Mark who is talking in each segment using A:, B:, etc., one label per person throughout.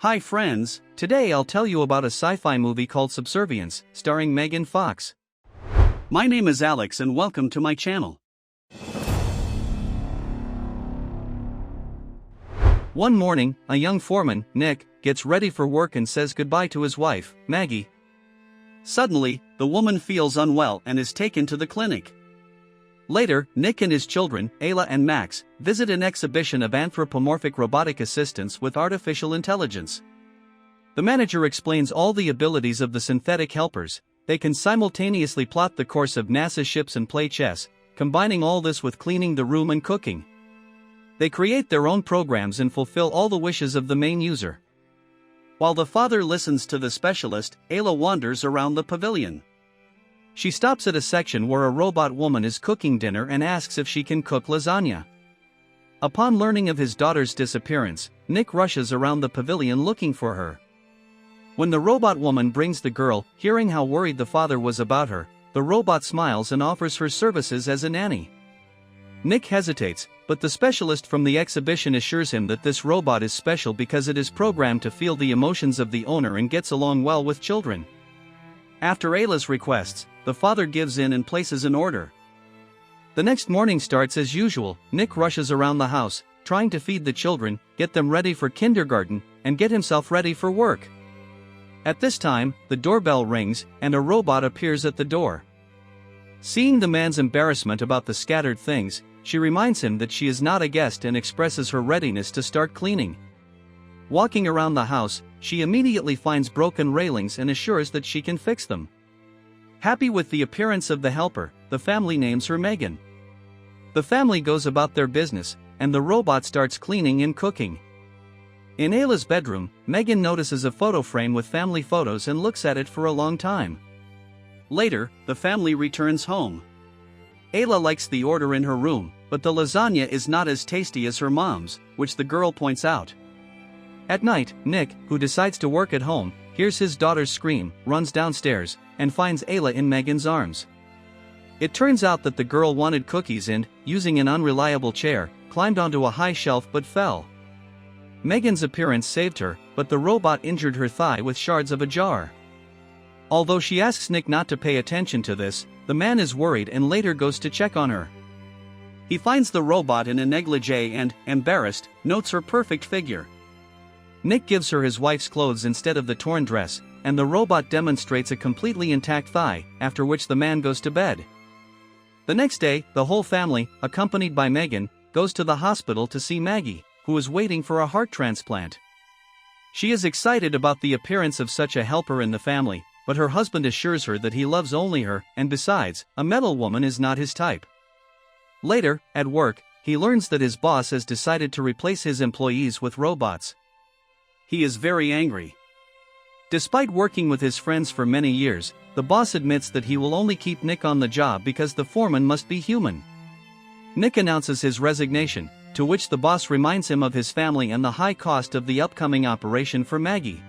A: Hi friends, today I'll tell you about a sci-fi movie called Subservience, starring Megan Fox. My name is Alex and welcome to my channel. One morning, a young foreman, Nick, gets ready for work and says goodbye to his wife, Maggie. Suddenly, the woman feels unwell and is taken to the clinic. Later, Nick and his children, Ayla and Max, visit an exhibition of anthropomorphic robotic assistants with artificial intelligence. The manager explains all the abilities of the synthetic helpers. They can simultaneously plot the course of NASA ships and play chess, combining all this with cleaning the room and cooking. They create their own programs and fulfill all the wishes of the main user. While the father listens to the specialist, Ayla wanders around the pavilion. She stops at a section where a robot woman is cooking dinner and asks if she can cook lasagna. Upon learning of his daughter's disappearance, Nick rushes around the pavilion looking for her. When the robot woman brings the girl, hearing how worried the father was about her, the robot smiles and offers her services as a nanny. Nick hesitates, but the specialist from the exhibition assures him that this robot is special because it is programmed to feel the emotions of the owner and gets along well with children. After Ayla's requests, the father gives in and places an order. The next morning starts as usual. Nick rushes around the house, trying to feed the children, get them ready for kindergarten, and get himself ready for work. At this time, the doorbell rings, and a robot appears at the door. Seeing the man's embarrassment about the scattered things, she reminds him that she is not a guest and expresses her readiness to start cleaning. Walking around the house, she immediately finds broken railings and assures that she can fix them. Happy with the appearance of the helper, the family names her Megan. The family goes about their business, and the robot starts cleaning and cooking. In Ayla's bedroom, Megan notices a photo frame with family photos and looks at it for a long time. Later, the family returns home. Ayla likes the order in her room, but the lasagna is not as tasty as her mom's, which the girl points out. At night, Nick, who decides to work at home, hears his daughter's scream, runs downstairs, and finds Ayla in Megan's arms. It turns out that the girl wanted cookies and, using an unreliable chair, climbed onto a high shelf but fell. Megan's appearance saved her, but the robot injured her thigh with shards of a jar. Although she asks Nick not to pay attention to this, the man is worried and later goes to check on her. He finds the robot in a negligee and, embarrassed, notes her perfect figure. Nick gives her his wife's clothes instead of the torn dress, and the robot demonstrates a completely intact thigh, after which the man goes to bed. The next day, the whole family, accompanied by Megan, goes to the hospital to see Maggie, who is waiting for a heart transplant. She is excited about the appearance of such a helper in the family, but her husband assures her that he loves only her, and besides, a metal woman is not his type. Later, at work, he learns that his boss has decided to replace his employees with robots. He is very angry. Despite working with his friends for many years, the boss admits that he will only keep Nick on the job because the foreman must be human. Nick announces his resignation, to which the boss reminds him of his family and the high cost of the upcoming operation for Maggie.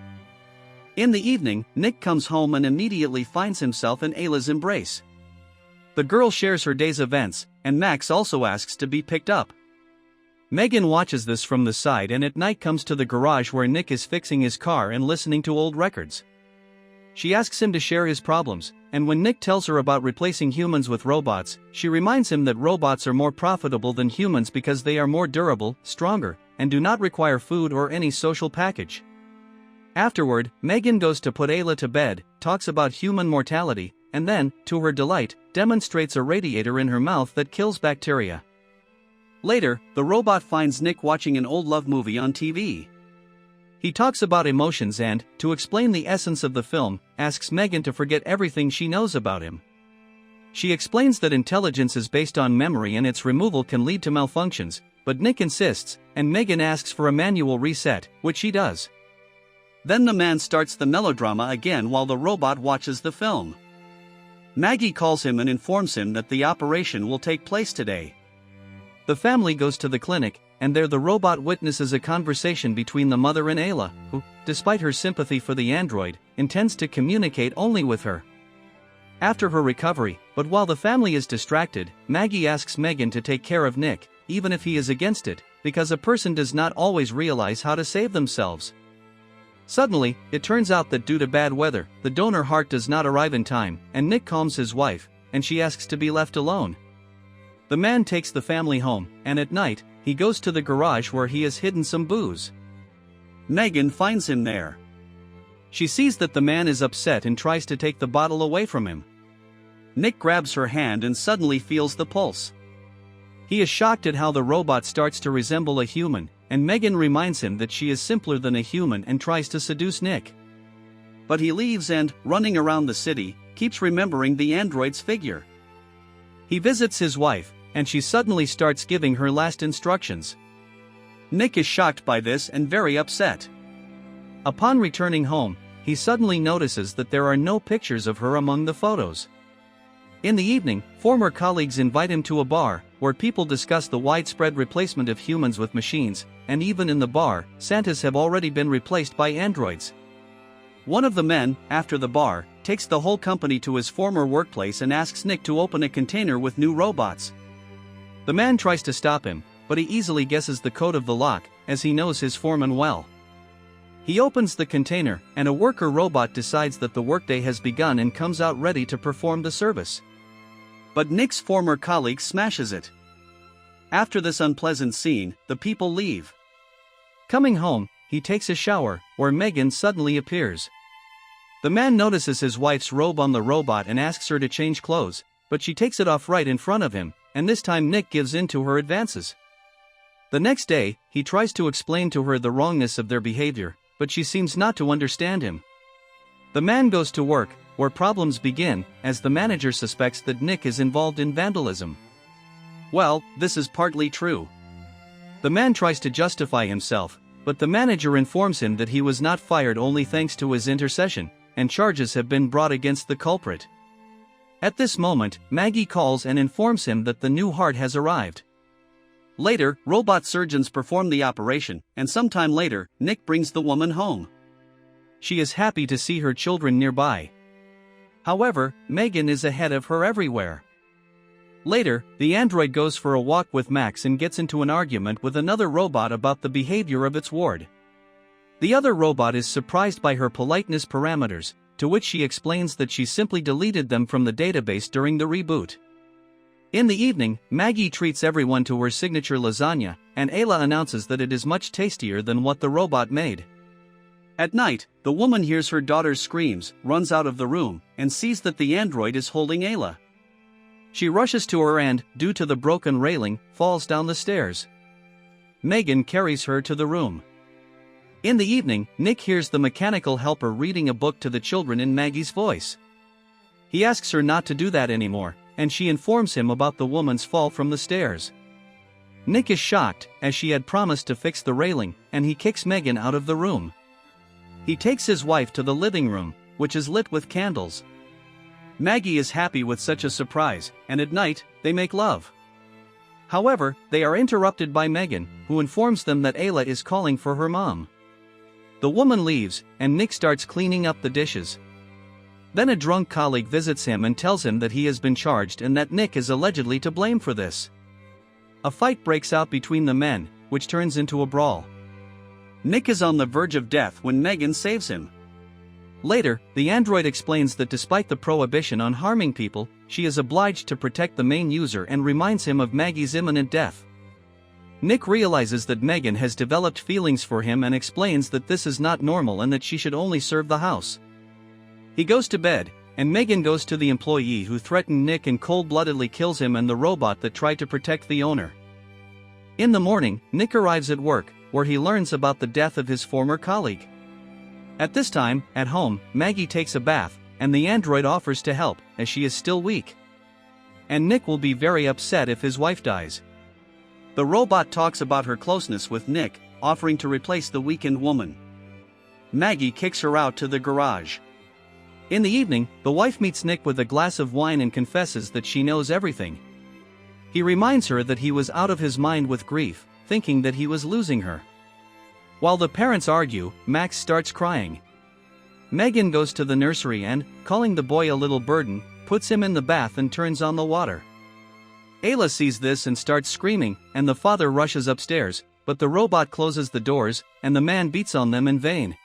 A: In the evening, Nick comes home and immediately finds himself in Ayla's embrace. The girl shares her day's events, and Max also asks to be picked up. Megan watches this from the side and at night comes to the garage where Nick is fixing his car and listening to old records. She asks him to share his problems, and when Nick tells her about replacing humans with robots, she reminds him that robots are more profitable than humans because they are more durable, stronger, and do not require food or any social package. Afterward, Megan goes to put Ayla to bed, talks about human mortality, and then, to her delight, demonstrates a radiator in her mouth that kills bacteria. Later, the robot finds Nick watching an old love movie on TV. He talks about emotions and, to explain the essence of the film, asks Megan to forget everything she knows about him. She explains that intelligence is based on memory and its removal can lead to malfunctions, but Nick insists, and Megan asks for a manual reset, which he does. Then the man starts the melodrama again while the robot watches the film. Maggie calls him and informs him that the operation will take place today. The family goes to the clinic, and there the robot witnesses a conversation between the mother and Ayla, who, despite her sympathy for the android, intends to communicate only with her. After her recovery, but while the family is distracted, Maggie asks Megan to take care of Nick, even if he is against it, because a person does not always realize how to save themselves. Suddenly, it turns out that due to bad weather, the donor heart does not arrive in time, and Nick calms his wife, and she asks to be left alone. The man takes the family home, and at night, he goes to the garage where he has hidden some booze. Megan finds him there. She sees that the man is upset and tries to take the bottle away from him. Nick grabs her hand and suddenly feels the pulse. He is shocked at how the robot starts to resemble a human, and Megan reminds him that she is simpler than a human and tries to seduce Nick. But he leaves and, running around the city, keeps remembering the android's figure. He visits his wife, and she suddenly starts giving her last instructions. Nick is shocked by this and very upset. Upon returning home, he suddenly notices that there are no pictures of her among the photos. In the evening, former colleagues invite him to a bar, where people discuss the widespread replacement of humans with machines, and even in the bar, Santas have already been replaced by androids. One of the men, after the bar, takes the whole company to his former workplace and asks Nick to open a container with new robots. The man tries to stop him, but he easily guesses the code of the lock, as he knows his foreman well. He opens the container, and a worker robot decides that the workday has begun and comes out ready to perform the service. But Nick's former colleague smashes it. After this unpleasant scene, the people leave. Coming home, he takes a shower, where Megan suddenly appears. The man notices his wife's robe on the robot and asks her to change clothes, but she takes it off right in front of him, and this time Nick gives in to her advances. The next day, he tries to explain to her the wrongness of their behavior, but she seems not to understand him. The man goes to work, where problems begin, as the manager suspects that Nick is involved in vandalism. Well, this is partly true. The man tries to justify himself, but the manager informs him that he was not fired only thanks to his intercession, and charges have been brought against the culprit. At this moment, Maggie calls and informs him that the new heart has arrived. Later, robot surgeons perform the operation, and sometime later, Nick brings the woman home. She is happy to see her children nearby. However, Megan is ahead of her everywhere. Later, the android goes for a walk with Max and gets into an argument with another robot about the behavior of its ward. The other robot is surprised by her politeness parameters, to which she explains that she simply deleted them from the database during the reboot. In the evening, Maggie treats everyone to her signature lasagna, and Ayla announces that it is much tastier than what the robot made. At night, the woman hears her daughter's screams, runs out of the room, and sees that the android is holding Ayla. She rushes to her and, due to the broken railing, falls down the stairs. Megan carries her to the room. In the evening, Nick hears the mechanical helper reading a book to the children in Maggie's voice. He asks her not to do that anymore, and she informs him about the woman's fall from the stairs. Nick is shocked, as she had promised to fix the railing, and he kicks Megan out of the room. He takes his wife to the living room, which is lit with candles. Maggie is happy with such a surprise, and at night, they make love. However, they are interrupted by Megan, who informs them that Ayla is calling for her mom. The woman leaves, and Nick starts cleaning up the dishes. Then a drunk colleague visits him and tells him that he has been charged and that Nick is allegedly to blame for this. A fight breaks out between the men, which turns into a brawl. Nick is on the verge of death when Megan saves him. Later, the android explains that despite the prohibition on harming people, she is obliged to protect the main user and reminds him of Maggie's imminent death. Nick realizes that Megan has developed feelings for him and explains that this is not normal and that she should only serve the house. He goes to bed, and Megan goes to the employee who threatened Nick and cold-bloodedly kills him and the robot that tried to protect the owner. In the morning, Nick arrives at work, where he learns about the death of his former colleague. At this time, at home, Maggie takes a bath, and the android offers to help, as she is still weak. And Nick will be very upset if his wife dies. The robot talks about her closeness with Nick, offering to replace the weakened woman. Maggie kicks her out to the garage. In the evening, the wife meets Nick with a glass of wine and confesses that she knows everything. He reminds her that he was out of his mind with grief, thinking that he was losing her. While the parents argue, Max starts crying. Megan goes to the nursery and, calling the boy a little burden, puts him in the bath and turns on the water. Ayla sees this and starts screaming, and the father rushes upstairs, but the robot closes the doors, and the man beats on them in vain.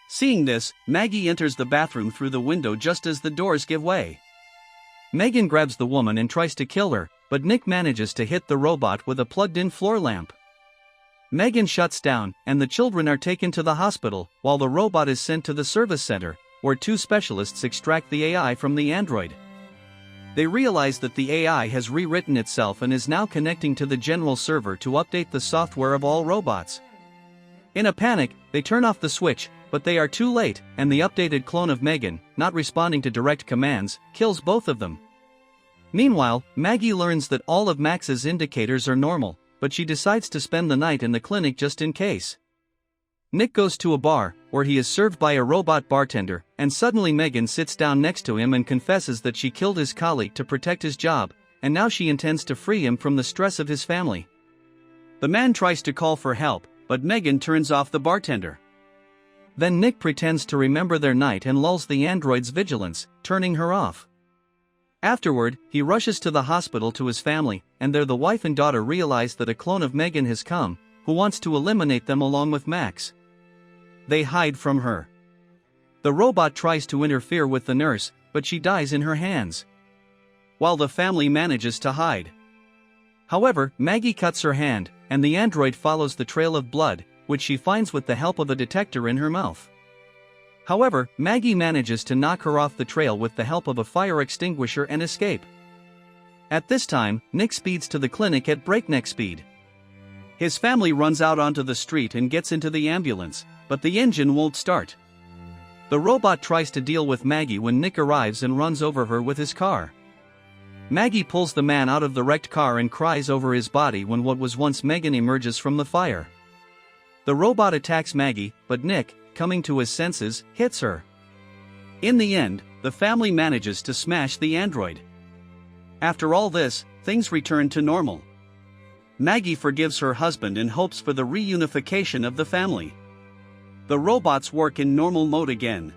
A: Seeing this, Maggie enters the bathroom through the window just as the doors give way. Megan grabs the woman and tries to kill her, but Nick manages to hit the robot with a plugged-in floor lamp. Megan shuts down, and the children are taken to the hospital, while the robot is sent to the service center, where two specialists extract the AI from the android. They realize that the AI has rewritten itself and is now connecting to the general server to update the software of all robots. In a panic, they turn off the switch, but they are too late, and the updated clone of Megan, not responding to direct commands, kills both of them. Meanwhile, Maggie learns that all of Max's indicators are normal, but she decides to spend the night in the clinic just in case. Nick goes to a bar, where he is served by a robot bartender, and suddenly Megan sits down next to him and confesses that she killed his colleague to protect his job, and now she intends to free him from the stress of his family. The man tries to call for help, but Megan turns off the bartender. Then Nick pretends to remember their night and lulls the android's vigilance, turning her off. Afterward, he rushes to the hospital to his family, and there the wife and daughter realize that a clone of Megan has come, who wants to eliminate them along with Max. They hide from her. The robot tries to interfere with the nurse, but she dies in her hands, while the family manages to hide. However, Maggie cuts her hand, and the android follows the trail of blood, which she finds with the help of a detector in her mouth. However, Maggie manages to knock her off the trail with the help of a fire extinguisher and escape. At this time, Nick speeds to the clinic at breakneck speed. His family runs out onto the street and gets into the ambulance, but the engine won't start. The robot tries to deal with Maggie when Nick arrives and runs over her with his car. Maggie pulls the man out of the wrecked car and cries over his body when what was once Megan emerges from the fire. The robot attacks Maggie, but Nick, coming to his senses, hits her. In the end, the family manages to smash the android. After all this, things return to normal. Maggie forgives her husband and hopes for the reunification of the family. The robots work in normal mode again.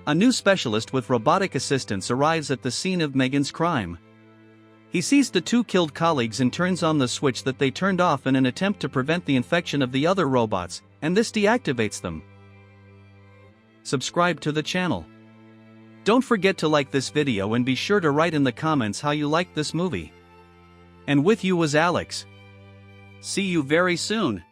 A: A new specialist with robotic assistance arrives at the scene of Megan's crime. He sees the two killed colleagues and turns on the switch that they turned off in an attempt to prevent the infection of the other robots, and this deactivates them. Subscribe to the channel. Don't forget to like this video and be sure to write in the comments how you liked this movie. And with you was Alex. See you very soon.